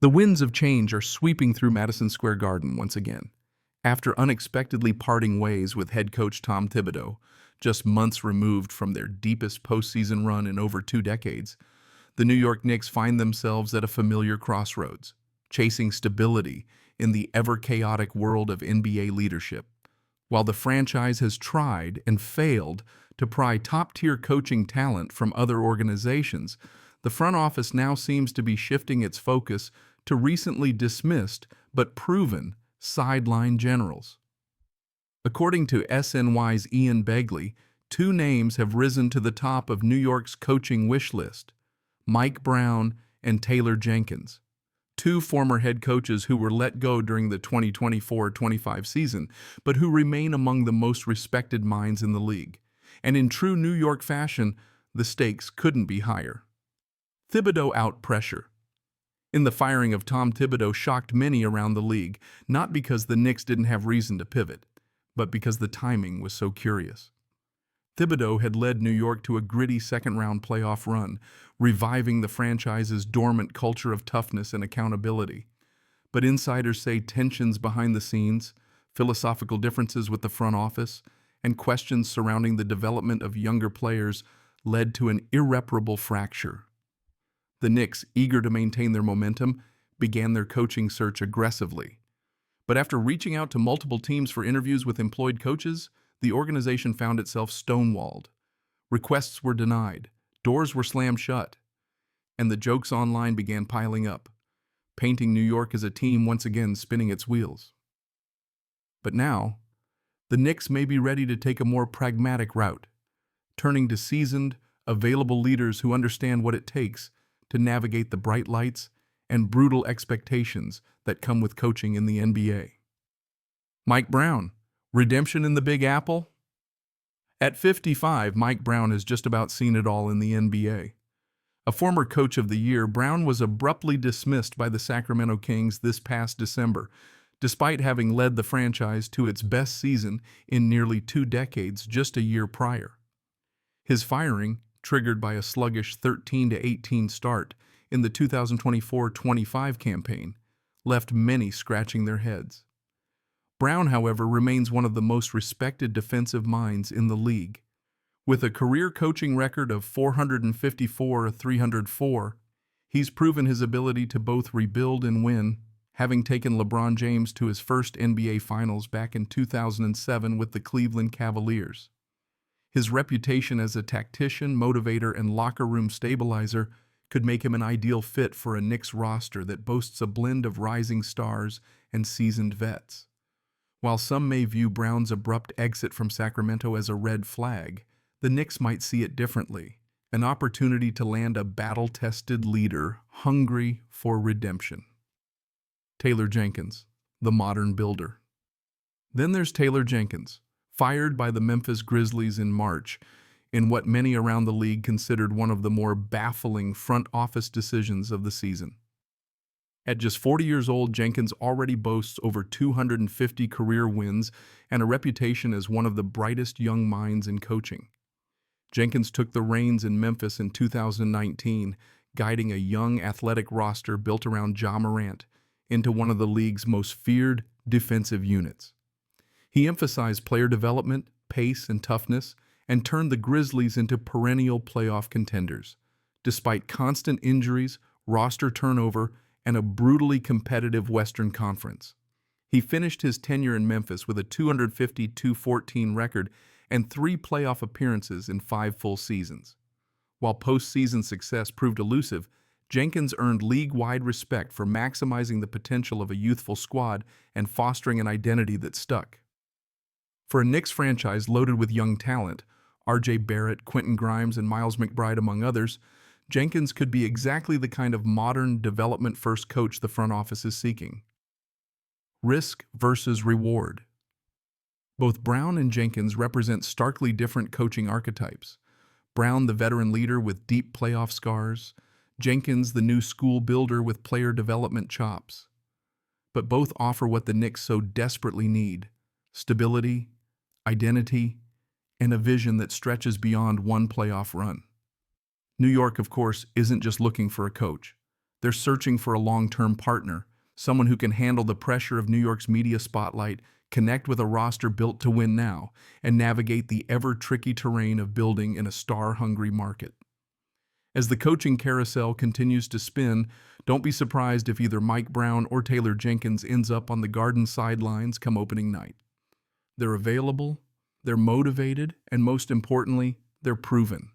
The winds of change are sweeping through Madison Square Garden once again. After unexpectedly parting ways with head coach Tom Thibodeau, just months removed from their deepest postseason run in over 2 decades, the New York Knicks find themselves at a familiar crossroads, chasing stability in the ever-chaotic world of NBA leadership. While the franchise has tried and failed to pry top-tier coaching talent from other organizations, the front office now seems to be shifting its focus to recently dismissed but proven sideline generals. According to SNY's Ian Begley, two names have risen to the top of New York's coaching wish list: Mike Brown and Taylor Jenkins, two former head coaches who were let go during the 2024-25 season, but who remain among the most respected minds in the league. And in true New York fashion, the stakes couldn't be higher. Thibodeau out pressure. In the firing of Tom Thibodeau shocked many around the league, not because the Knicks didn't have reason to pivot, but because the timing was so curious. Thibodeau had led New York to a gritty second-round playoff run, reviving the franchise's dormant culture of toughness and accountability. But insiders say tensions behind the scenes, philosophical differences with the front office, and questions surrounding the development of younger players led to an irreparable fracture. The Knicks, eager to maintain their momentum, began their coaching search aggressively. But after reaching out to multiple teams for interviews with employed coaches, the organization found itself stonewalled. Requests were denied, doors were slammed shut, and the jokes online began piling up, painting New York as a team once again spinning its wheels. But now, the Knicks may be ready to take a more pragmatic route, turning to seasoned, available leaders who understand what it takes to navigate the bright lights and brutal expectations that come with coaching in the NBA. Mike Brown, redemption in the Big Apple? At 55, Mike Brown has just about seen it all in the NBA. A former Coach of the Year, Brown was abruptly dismissed by the Sacramento Kings this past December, despite having led the franchise to its best season in nearly 2 decades just a year prior. His firing, triggered by a sluggish 13-18 start in the 2024-25 campaign, left many scratching their heads. Brown, however, remains one of the most respected defensive minds in the league. With a career coaching record of 454-304, he's proven his ability to both rebuild and win, having taken LeBron James to his first NBA Finals back in 2007 with the Cleveland Cavaliers. His reputation as a tactician, motivator, and locker room stabilizer could make him an ideal fit for a Knicks roster that boasts a blend of rising stars and seasoned vets. While some may view Brown's abrupt exit from Sacramento as a red flag, the Knicks might see it differently, an opportunity to land a battle-tested leader hungry for redemption. Taylor Jenkins, the modern builder. Then there's Taylor Jenkins, fired by the Memphis Grizzlies in March, in what many around the league considered one of the more baffling front office decisions of the season. At just 40 years old, Jenkins already boasts over 250 career wins and a reputation as one of the brightest young minds in coaching. Jenkins took the reins in Memphis in 2019, guiding a young athletic roster built around Ja Morant into one of the league's most feared defensive units. He emphasized player development, pace, and toughness, and turned the Grizzlies into perennial playoff contenders, despite constant injuries, roster turnover, and a brutally competitive Western Conference. He finished his tenure in Memphis with a 250-214 record and 3 playoff appearances in 5 full seasons. While postseason success proved elusive, Jenkins earned league-wide respect for maximizing the potential of a youthful squad and fostering an identity that stuck. For a Knicks franchise loaded with young talent, R.J. Barrett, Quentin Grimes, and Miles McBride among others, Jenkins could be exactly the kind of modern, development-first coach the front office is seeking. Risk versus reward. Both Brown and Jenkins represent starkly different coaching archetypes. Brown, the veteran leader with deep playoff scars, Jenkins, the new school builder with player development chops. But both offer what the Knicks so desperately need: stability, identity, and a vision that stretches beyond one playoff run. New York, of course, isn't just looking for a coach. They're searching for a long-term partner, someone who can handle the pressure of New York's media spotlight, connect with a roster built to win now, and navigate the ever-tricky terrain of building in a star-hungry market. As the coaching carousel continues to spin, don't be surprised if either Mike Brown or Taylor Jenkins ends up on the Garden sidelines come opening night. They're available, they're motivated, and most importantly, they're proven.